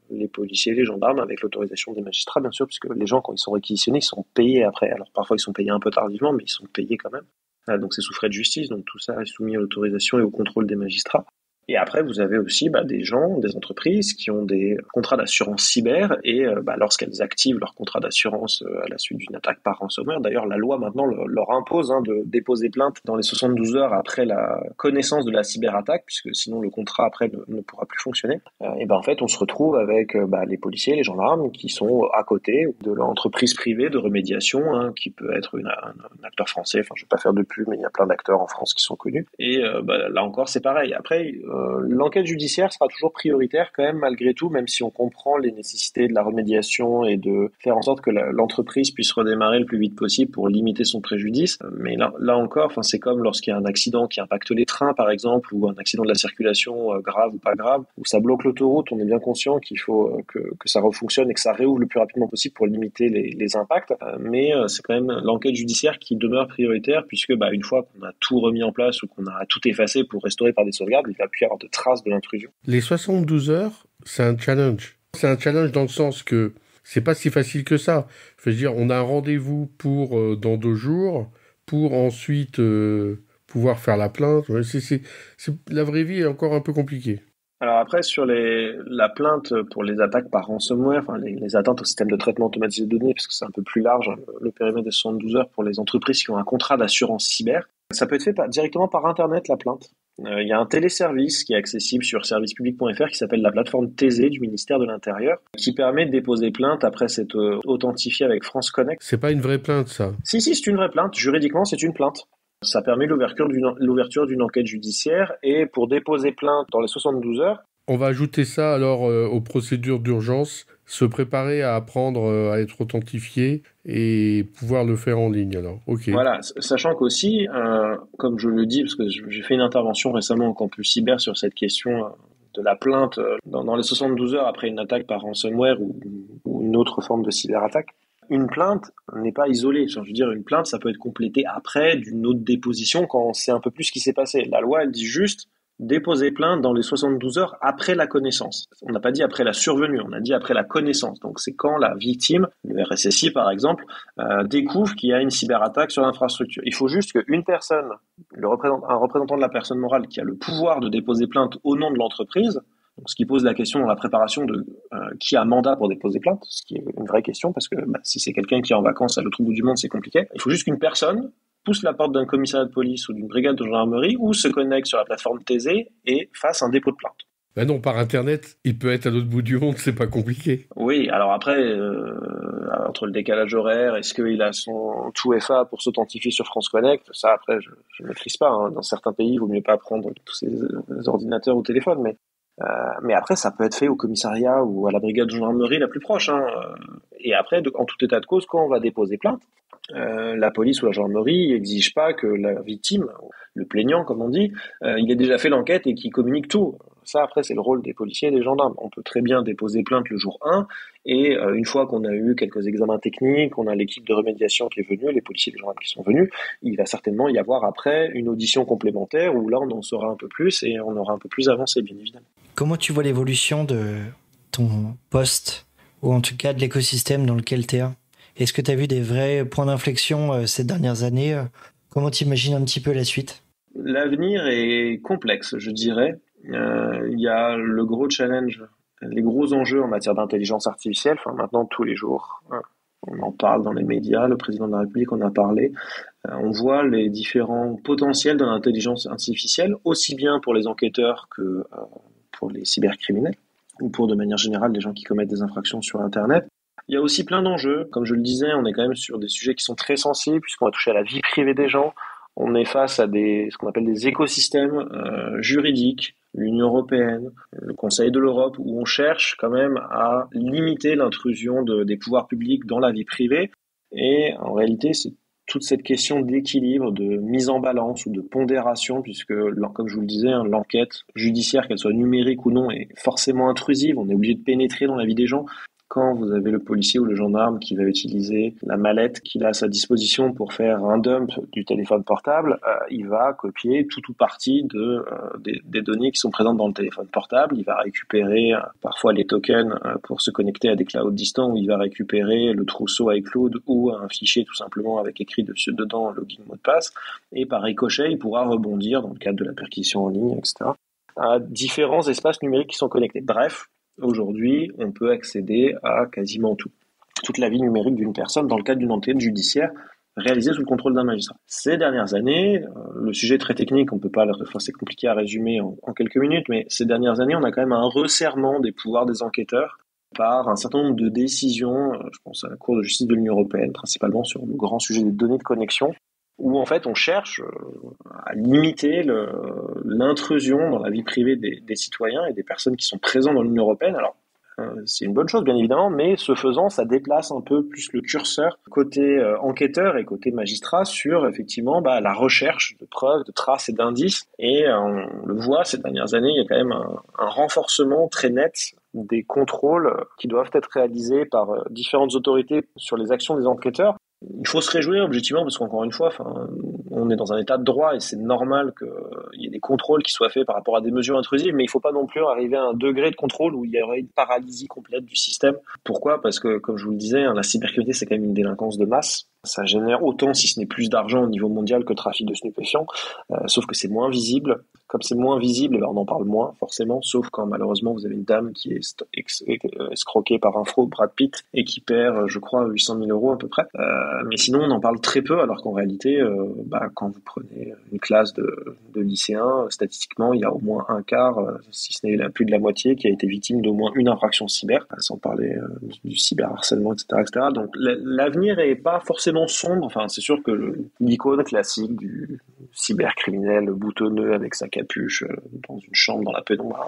les policiers et les gendarmes avec l'autorisation des magistrats, bien sûr, puisque les gens, quand ils sont réquisitionnés, ils sont payés après. Alors parfois, ils sont payés un peu tardivement, mais ils sont payés quand même. Donc c'est sous frais de justice, donc tout ça est soumis à l'autorisation et au contrôle des magistrats. Et après, vous avez aussi des gens, des entreprises qui ont des contrats d'assurance cyber et lorsqu'elles activent leur contrat d'assurance à la suite d'une attaque par ransomware, d'ailleurs la loi maintenant leur impose de déposer plainte dans les 72 heures après la connaissance de la cyberattaque, puisque sinon le contrat après ne pourra plus fonctionner. En fait, on se retrouve avec les policiers, les gendarmes qui sont à côté de l'entreprise privée de remédiation, qui peut être un acteur français. Je vais pas faire de pub, mais il y a plein d'acteurs en France qui sont connus. Et là encore, c'est pareil. Après, l'enquête judiciaire sera toujours prioritaire quand même malgré tout, même si on comprend les nécessités de la remédiation et de faire en sorte que l'entreprise puisse redémarrer le plus vite possible pour limiter son préjudice. Mais là encore, c'est comme lorsqu'il y a un accident qui impacte les trains par exemple, ou un accident de la circulation grave ou pas grave, où ça bloque l'autoroute, on est bien conscient qu'il faut que ça refonctionne et que ça réouvre le plus rapidement possible pour limiter les impacts. Mais c'est quand même l'enquête judiciaire qui demeure prioritaire puisque une fois qu'on a tout remis en place ou qu'on a tout effacé pour restaurer par des sauvegardes, il va plus y avoir de traces de l'intrusion. Les 72 heures, c'est un challenge. C'est un challenge dans le sens que c'est pas si facile que ça. Je veux dire, on a un rendez-vous pour dans 2 jours, pour ensuite pouvoir faire la plainte. La vraie vie est encore un peu compliquée. Alors après, sur la plainte pour les attaques par ransomware, les atteintes au système de traitement automatisé de données, parce que c'est un peu plus large, le périmètre des 72 heures pour les entreprises qui ont un contrat d'assurance cyber, ça peut être fait directement par Internet, la plainte. Il y a un téléservice qui est accessible sur servicepublic.fr qui s'appelle la plateforme TZ du ministère de l'Intérieur, qui permet de déposer plainte après s'être authentifié avec France Connect. C'est pas une vraie plainte, ça? Si, c'est une vraie plainte. Juridiquement, c'est une plainte. Ça permet l'ouverture d'une enquête judiciaire et pour déposer plainte dans les 72 heures. On va ajouter ça alors aux procédures d'urgence, se préparer à apprendre à être authentifié et pouvoir le faire en ligne alors. Ok. Voilà, sachant qu'aussi, comme je le dis, parce que j'ai fait une intervention récemment au campus cyber sur cette question de la plainte dans les 72 heures après une attaque par ransomware ou une autre forme de cyberattaque. Une plainte n'est pas isolée. Je veux dire, une plainte, ça peut être complété après d'une autre déposition quand on sait un peu plus ce qui s'est passé. La loi, elle dit juste déposer plainte dans les 72 heures après la connaissance. On n'a pas dit après la survenue, on a dit après la connaissance. Donc c'est quand la victime, le RSSI par exemple, découvre qu'il y a une cyberattaque sur l'infrastructure. Il faut juste qu'une personne, un représentant de la personne morale qui a le pouvoir de déposer plainte au nom de l'entreprise, donc, ce qui pose la question dans la préparation de qui a mandat pour déposer plainte, ce qui est une vraie question parce que si c'est quelqu'un qui est en vacances à l'autre bout du monde, c'est compliqué. Il faut juste qu'une personne pousse la porte d'un commissariat de police ou d'une brigade de gendarmerie ou se connecte sur la plateforme TZ et fasse un dépôt de plainte. Ben non, par Internet, il peut être à l'autre bout du monde, c'est pas compliqué. Oui, alors après, entre le décalage horaire, est-ce qu'il a son tout FA pour s'authentifier sur France Connect? Ça, après, je ne maîtrise pas. Hein. Dans certains pays, il vaut mieux pas prendre tous ces ordinateurs ou téléphones, mais après, ça peut être fait au commissariat ou à la brigade de gendarmerie la plus proche. Hein. Et après, en tout état de cause, quand on va déposer plainte, la police ou la gendarmerie n'exige pas que la victime, le plaignant comme on dit, il ait déjà fait l'enquête et qu'il communique tout. Ça, après, c'est le rôle des policiers et des gendarmes. On peut très bien déposer plainte le jour 1 et une fois qu'on a eu quelques examens techniques, on a l'équipe de remédiation qui est venue, les policiers et les gendarmes qui sont venus, il va certainement y avoir après une audition complémentaire où là, on en saura un peu plus et on aura un peu plus avancé, bien évidemment. Comment tu vois l'évolution de ton poste ou en tout cas de l'écosystème dans lequel tu es? Est-ce que tu as vu des vrais points d'inflexion ces dernières années? Comment tu imagines un petit peu la suite? L'avenir est complexe, je dirais. Il y a le gros challenge, les gros enjeux en matière d'intelligence artificielle, maintenant tous les jours. On en parle dans les médias, le président de la République en a parlé. On voit les différents potentiels de l'intelligence artificielle, aussi bien pour les enquêteurs que pour les cybercriminels, ou pour de manière générale les gens qui commettent des infractions sur Internet. Il y a aussi plein d'enjeux. Comme je le disais, on est quand même sur des sujets qui sont très sensibles, puisqu'on va toucher à la vie privée des gens. On est face à ce qu'on appelle des écosystèmes juridiques, l'Union européenne, le Conseil de l'Europe, où on cherche quand même à limiter l'intrusion des pouvoirs publics dans la vie privée. Et en réalité, c'est toute cette question d'équilibre, de mise en balance ou de pondération, puisque, comme je vous le disais, l'enquête judiciaire, qu'elle soit numérique ou non, est forcément intrusive. On est obligé de pénétrer dans la vie des gens. Quand vous avez le policier ou le gendarme qui va utiliser la mallette qu'il a à sa disposition pour faire un dump du téléphone portable, il va copier tout ou partie des données qui sont présentes dans le téléphone portable. Il va récupérer parfois les tokens pour se connecter à des clouds distants, ou il va récupérer le trousseau iCloud ou un fichier tout simplement avec écrit dedans login mot de passe. Et par ricochet, il pourra rebondir dans le cadre de la perquisition en ligne, etc., à différents espaces numériques qui sont connectés. Bref, aujourd'hui, on peut accéder à quasiment tout. Toute la vie numérique d'une personne dans le cadre d'une enquête judiciaire réalisée sous le contrôle d'un magistrat. Ces dernières années, le sujet est très technique, on peut pas, c'est compliqué à résumer en quelques minutes, mais ces dernières années, on a quand même un resserrement des pouvoirs des enquêteurs par un certain nombre de décisions, je pense à la Cour de justice de l'Union européenne, principalement sur le grand sujet des données de connexion, où en fait on cherche à limiter l'intrusion dans la vie privée des citoyens et des personnes qui sont présentes dans l'Union européenne. Alors, c'est une bonne chose, bien évidemment, mais ce faisant, ça déplace un peu plus le curseur côté enquêteur et côté magistrat sur, effectivement, la recherche de preuves, de traces et d'indices. Et on le voit ces dernières années, il y a quand même un renforcement très net des contrôles qui doivent être réalisés par différentes autorités sur les actions des enquêteurs. Il faut se réjouir objectivement parce qu'encore une fois, on est dans un état de droit et c'est normal qu'il y ait des contrôles qui soient faits par rapport à des mesures intrusives, mais il ne faut pas non plus arriver à un degré de contrôle où il y aurait une paralysie complète du système. Pourquoi ? Parce que, comme je vous le disais, la cybercriminalité, c'est quand même une délinquance de masse. Ça génère autant, si ce n'est plus d'argent au niveau mondial que le trafic de stupéfiants, sauf que c'est moins visible. Comme c'est moins visible, on en parle moins, forcément, sauf quand malheureusement vous avez une dame qui est escroquée par un fraude Brad Pitt et qui perd, je crois, 800 000 euros à peu près. Mais sinon, on en parle très peu, alors qu'en réalité, quand vous prenez une classe de lycéens, statistiquement, il y a au moins un quart, si ce n'est plus de la moitié, qui a été victime d'au moins une infraction cyber, sans parler du cyberharcèlement, etc., etc. Donc l'avenir est pas forcément sombre. C'est sûr que l'icône classique du cybercriminel boutonneux avec sa capuche dans une chambre dans la pénombre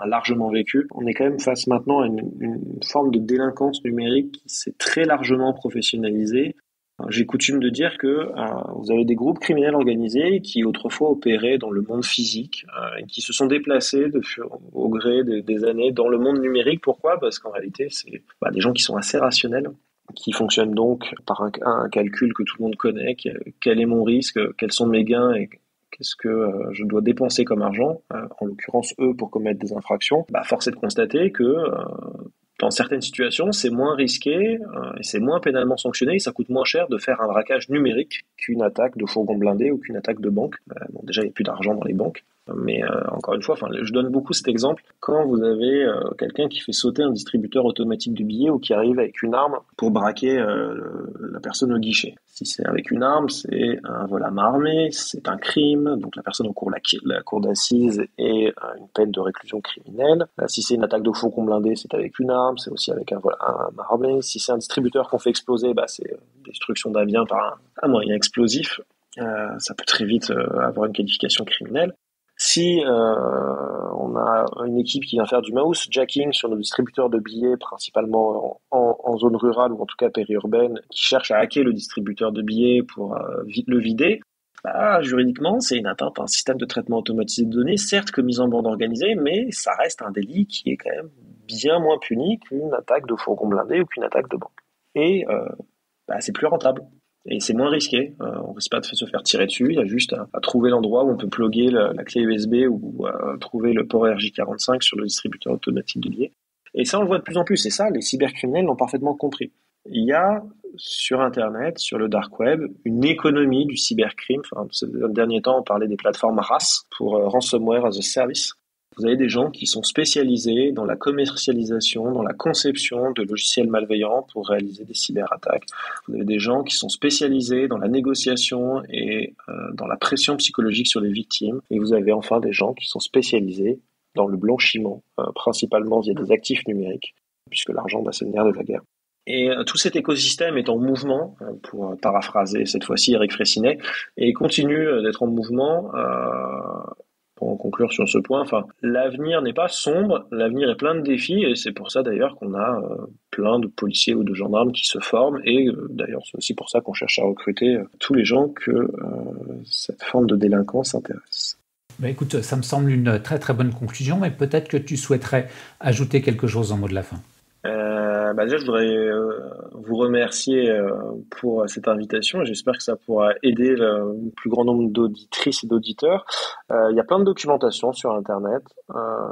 largement vécu. On est quand même face maintenant à une forme de délinquance numérique qui s'est très largement professionnalisée. J'ai coutume de dire que vous avez des groupes criminels organisés qui autrefois opéraient dans le monde physique et qui se sont déplacés au gré des années dans le monde numérique. Pourquoi ? Parce qu'en réalité, c'est des gens qui sont assez rationnels, qui fonctionnent donc par un calcul que tout le monde connaît, quel est mon risque, quels sont mes gains et qu'est-ce que je dois dépenser comme argent, en l'occurrence eux pour commettre des infractions. Force est de constater que dans certaines situations, c'est moins risqué et c'est moins pénalement sanctionné et ça coûte moins cher de faire un braquage numérique qu'une attaque de fourgon blindé ou qu'une attaque de banque. Déjà, il n'y a plus d'argent dans les banques. Mais encore une fois, je donne beaucoup cet exemple. Quand vous avez quelqu'un qui fait sauter un distributeur automatique de billets ou qui arrive avec une arme pour braquer la personne au guichet, Si c'est avec une arme, c'est un vol à main armée, c'est un crime, donc la personne encourt la cour d'assises et une peine de réclusion criminelle. Si c'est une attaque de fourgon blindé, c'est avec une arme, c'est aussi avec un vol à main armée. Si c'est un distributeur qu'on fait exploser, c'est destruction d'un bien par un moyen explosif. Ça peut très vite avoir une qualification criminelle. Si on a une équipe qui vient faire du mouse jacking sur nos distributeurs de billets, principalement en zone rurale ou en tout cas périurbaine, qui cherche à hacker le distributeur de billets pour le vider, juridiquement, c'est une atteinte à un système de traitement automatisé de données, certes commis en bande organisée, mais ça reste un délit qui est quand même bien moins puni qu'une attaque de fourgon blindé ou qu'une attaque de banque. Et c'est plus rentable. Et c'est moins risqué, on risque pas de se faire tirer dessus, il y a juste à trouver l'endroit où on peut plugger la clé USB ou trouver le port RJ45 sur le distributeur automatique de billets. Et ça, on le voit de plus en plus, et ça, les cybercriminels l'ont parfaitement compris. Il y a sur Internet, sur le dark web, une économie du cybercrime. Enfin, ces derniers temps, on parlait des plateformes RAS, pour Ransomware as a Service. Vous avez des gens qui sont spécialisés dans la commercialisation, dans la conception de logiciels malveillants pour réaliser des cyberattaques. Vous avez des gens qui sont spécialisés dans la négociation et dans la pression psychologique sur les victimes. Et vous avez enfin des gens qui sont spécialisés dans le blanchiment, principalement via des actifs numériques, puisque l'argent, c'est le nerf de la guerre. Et tout cet écosystème est en mouvement, pour paraphraser cette fois-ci Eric Freycinet, et continue d'être en mouvement. Pour en conclure sur ce point, l'avenir n'est pas sombre, l'avenir est plein de défis, et c'est pour ça d'ailleurs qu'on a plein de policiers ou de gendarmes qui se forment, et d'ailleurs c'est aussi pour ça qu'on cherche à recruter tous les gens que cette forme de délinquance intéresse. Écoute, ça me semble une très très bonne conclusion, mais peut-être que tu souhaiterais ajouter quelque chose en mot de la fin. Déjà, je voudrais vous remercier pour cette invitation et j'espère que ça pourra aider le plus grand nombre d'auditrices et d'auditeurs. Il y a plein de documentation sur Internet,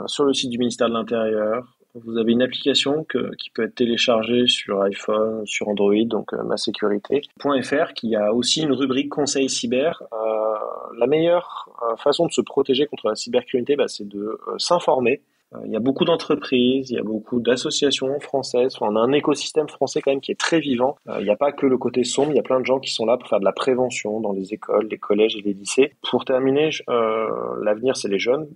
sur le site du ministère de l'Intérieur. Vous avez une application qui peut être téléchargée sur iPhone, sur Android, donc Ma Sécurité.fr, qui a aussi une rubrique Conseil cyber. La meilleure façon de se protéger contre la cybercriminalité, c'est de s'informer. Il y a beaucoup d'entreprises, il y a beaucoup d'associations françaises. On a un écosystème français quand même qui est très vivant. Il n'y a pas que le côté sombre, il y a plein de gens qui sont là pour faire de la prévention dans les écoles, les collèges et les lycées. Pour terminer, l'avenir c'est les jeunes.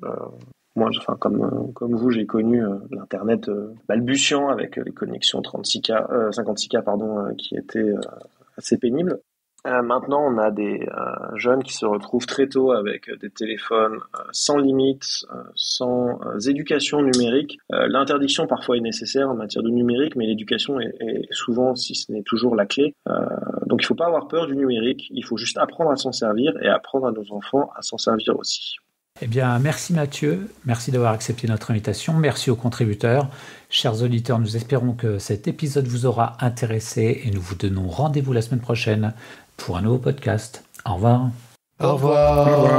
Moi, comme vous, j'ai connu l'internet balbutiant avec les connexions 56K, qui étaient assez pénibles. Maintenant, on a des jeunes qui se retrouvent très tôt avec des téléphones sans limite, sans éducation numérique. L'interdiction parfois est nécessaire en matière de numérique, mais l'éducation est souvent, si ce n'est toujours, la clé. Donc il ne faut pas avoir peur du numérique, il faut juste apprendre à s'en servir et apprendre à nos enfants à s'en servir aussi. Eh bien, merci Mathieu, merci d'avoir accepté notre invitation, merci aux contributeurs. Chers auditeurs, nous espérons que cet épisode vous aura intéressé et nous vous donnons rendez-vous la semaine prochaine pour un nouveau podcast. Au revoir. Au revoir. Au revoir.